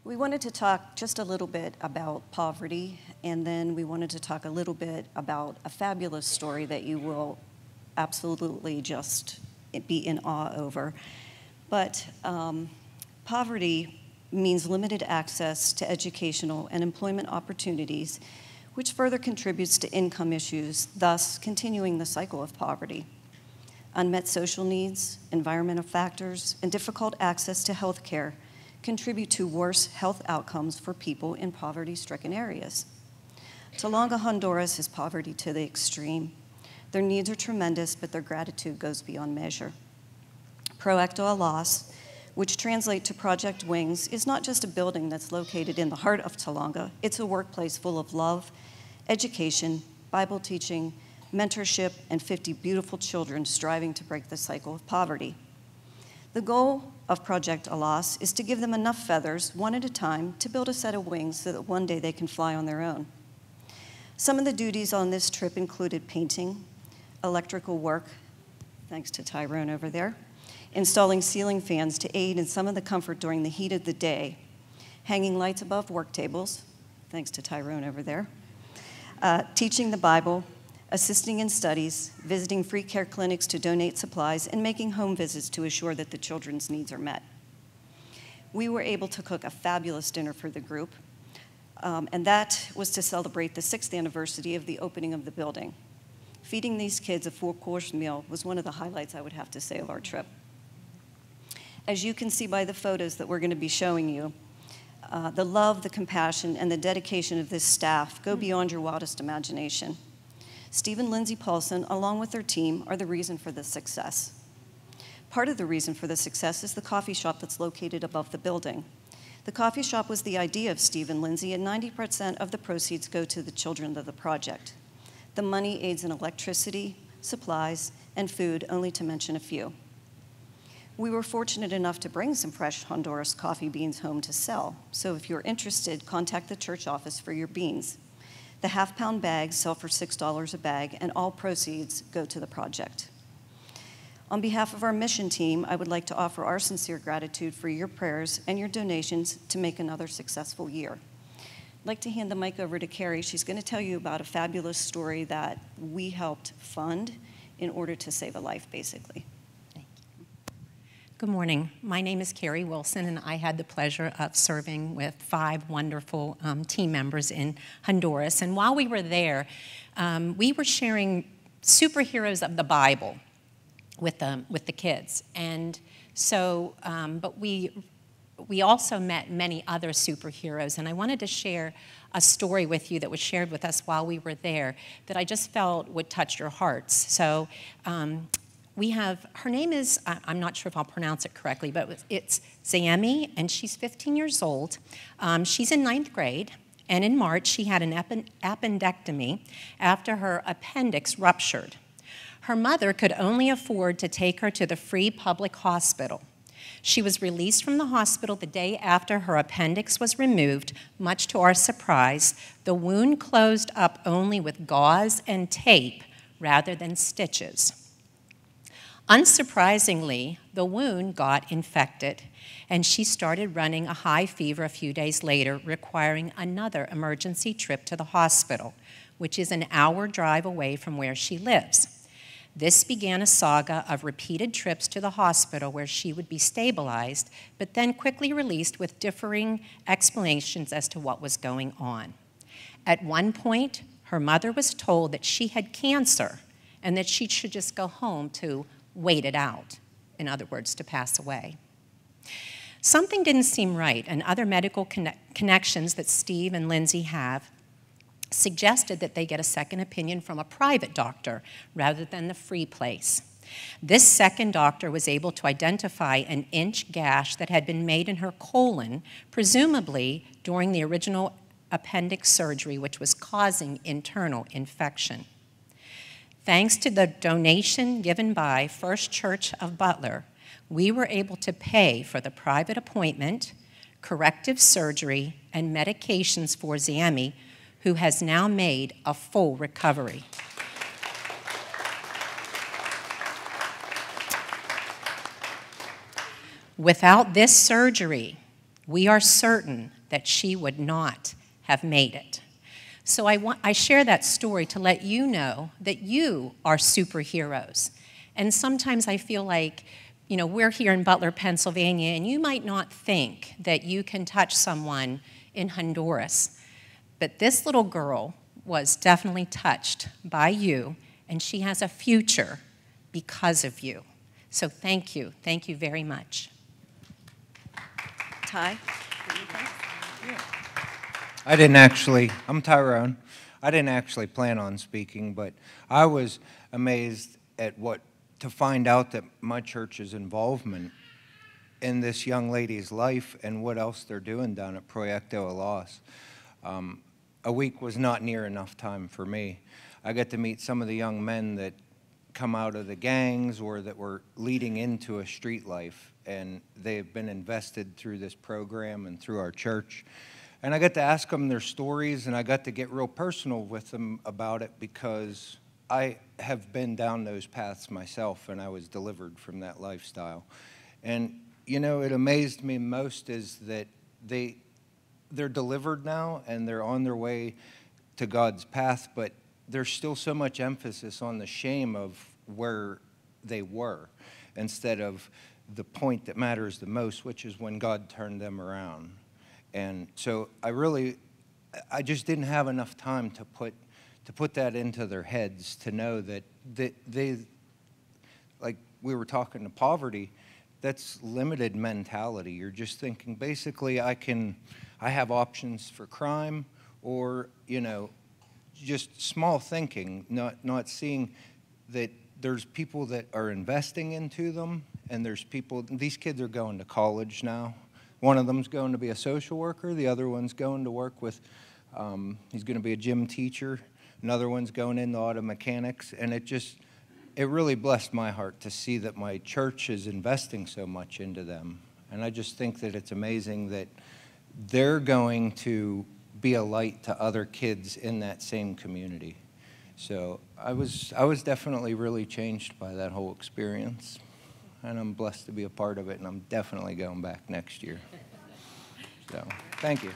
We wanted to talk just a little bit about poverty, and then we wanted to talk a little bit about a fabulous story that you will absolutely just be in awe over. But poverty means limited access to educational and employment opportunities, which further contributes to income issues, thus continuing the cycle of poverty. Unmet social needs, environmental factors, and difficult access to health care contribute to worse health outcomes for people in poverty-stricken areas. Tolonga, Honduras is poverty to the extreme. Their needs are tremendous, but their gratitude goes beyond measure. Proyecto Alas, which translates to Project Wings, is not just a building that's located in the heart of Tolonga. It's a workplace full of love, education, Bible teaching, mentorship, and 50 beautiful children striving to break the cycle of poverty. The goal of Project Alas is to give them enough feathers, one at a time, to build a set of wings so that one day they can fly on their own. Some of the duties on this trip included painting, electrical work, thanks to Tyrone over there, installing ceiling fans to aid in some of the comfort during the heat of the day, hanging lights above work tables, thanks to Tyrone over there, teaching the Bible, assisting in studies, visiting free care clinics to donate supplies, and making home visits to assure that the children's needs are met. We were able to cook a fabulous dinner for the group, and that was to celebrate the 6th anniversary of the opening of the building. Feeding these kids a full-course meal was one of the highlights, I would have to say, of our trip. As you can see by the photos that we're going to be showing you, the love, the compassion, and the dedication of this staff go beyond your wildest imagination. Steve and Lindsay Paulson, along with their team, are the reason for this success. Part of the reason for the success is the coffee shop that's located above the building. The coffee shop was the idea of Steve and Lindsay, and 90% of the proceeds go to the children of the project. The money aids in electricity, supplies, and food, only to mention a few. We were fortunate enough to bring some fresh Honduras coffee beans home to sell, so if you're interested, contact the church office for your beans. The half-pound bags sell for $6 a bag, and all proceeds go to the project. On behalf of our mission team, I would like to offer our sincere gratitude for your prayers and your donations to make another successful year. I'd like to hand the mic over to Carrie. She's going to tell you about a fabulous story that we helped fund in order to save a life, basically. Good morning. My name is Carrie Wilson, and I had the pleasure of serving with 5 wonderful team members in Honduras. And while we were there, we were sharing superheroes of the Bible with the kids. And so, but we also met many other superheroes. And I wanted to share a story with you that was shared with us while we were there that I just felt would touch your hearts. So. We have, her name is, I'm not sure if I'll pronounce it correctly, but it's Zami, and she's 15 years old. She's in 9th grade, and in March she had an appendectomy after her appendix ruptured. Her mother could only afford to take her to the free public hospital. She was released from the hospital the day after her appendix was removed. Much to our surprise, the wound closed up only with gauze and tape rather than stitches. Unsurprisingly, the wound got infected, and she started running a high fever a few days later, requiring another emergency trip to the hospital, which is an hour drive away from where she lives. This began a saga of repeated trips to the hospital where she would be stabilized, but then quickly released with differing explanations as to what was going on. At one point, her mother was told that she had cancer and that she should just go home to wait it out, in other words, to pass away. Something didn't seem right, and other medical connections that Steve and Lindsay have suggested that they get a second opinion from a private doctor rather than the free place. This second doctor was able to identify an inch gash that had been made in her colon, presumably during the original appendix surgery, which was causing internal infection. Thanks to the donation given by First Church of Butler, we were able to pay for the private appointment, corrective surgery, and medications for Zami, who has now made a full recovery. Without this surgery, We are certain that she would not have made it. So I share that story to let you know that you are superheroes. And sometimes I feel like, you know, we're here in Butler, Pennsylvania, and you might not think that you can touch someone in Honduras. But this little girl was definitely touched by you, and she has a future because of you. So thank you. Thank you very much. Ty? I'm Tyrone. I didn't actually plan on speaking, but I was amazed at to find out that my church's involvement in this young lady's life and what else they're doing down at Proyecto Alas. A week was not near enough time for me. I got to meet some of the young men that come out of the gangs or that were leading into a street life, and they've been invested through this program and through our church. And I got to ask them their stories, and I got to get real personal with them about it because I have been down those paths myself, and I was delivered from that lifestyle. And, you know, it amazed me most is that they're delivered now, and they're on their way to God's path, but there's still so much emphasis on the shame of where they were instead of the point that matters the most, which is when God turned them around. And so I just didn't have enough time to put that into their heads to know that they, like we were talking to poverty, that's limited mentality. You're just thinking, basically, I have options for crime or, you know, just small thinking, not seeing that there's people that are investing into them, and there's people, these kids are going to college now. One of them's going to be a social worker, the other one's going to work with, he's going to be a gym teacher, another one's going into auto mechanics, and it really blessed my heart to see that my church is investing so much into them. And I just think that it's amazing that they're going to be a light to other kids in that same community. So I was definitely really changed by that whole experience. And I'm blessed to be a part of it, and I'm definitely going back next year. So, thank you.